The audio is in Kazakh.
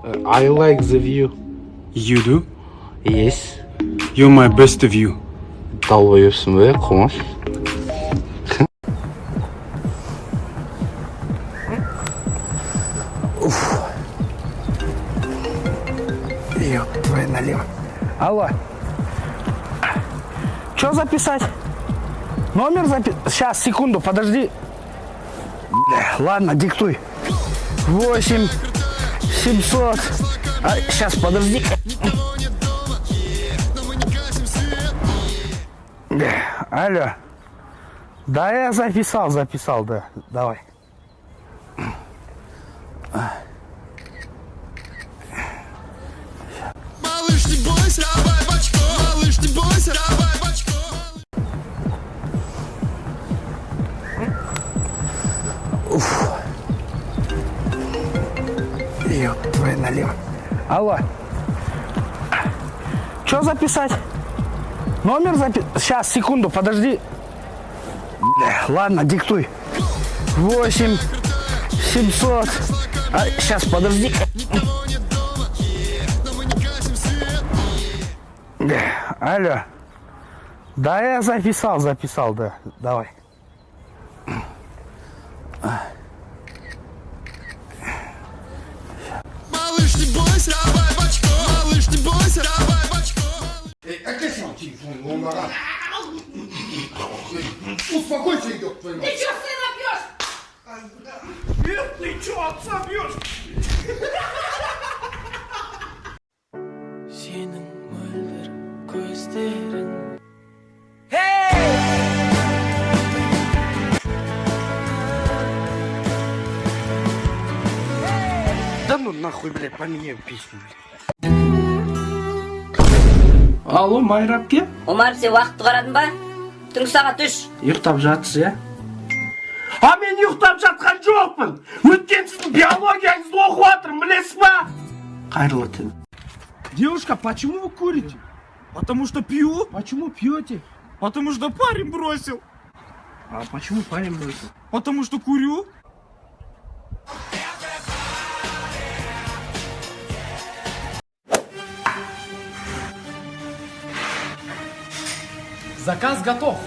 I like the view. You do? Yes. You're my best view. Dalbayıyorsun be kumaş. Ёб твою налево. Алло. Что записать? Номер записать? Сейчас, секунду, подожди. Ладно, диктуй. 8 700. Сейчас, подожди. Алло. Да, я записал, да. Давай. Малыш, не бойся, давай в очко. Малыш, не бойся, давай в очко. Ёб твою налево. Алло. Что записать? Номер записать? Сейчас, секунду, подожди. Ладно, диктуй. 8 700. Сейчас, подожди. Алло. Да, я записал, да. Давай. Малыш, не бойся, давай в очко. Малыш, не бойся, давай в очко. Успокойся, ёб твою мать. Ты чё сына пьешь? Ты чё, отца бьешь? Сенің мөлдір көздерің Да ну нахуй, блядь, поменяю песню, блядь. Алло, Майра әпке? Омар, сен уақытты қарадың ба? Түнгі сағат 3. Ұйықтап жатсыз, иә? А мен ұйықтап жатқан жоқпын. Өткен сіздің биологияңызды оқып жатырмын, білесіз ба? Қайырлы түн. Девушка, почему вы курите? Потому что пью. Почему пьете? Потому что парень бросил. А почему парень бросил? Потому что курю. Заказ готов.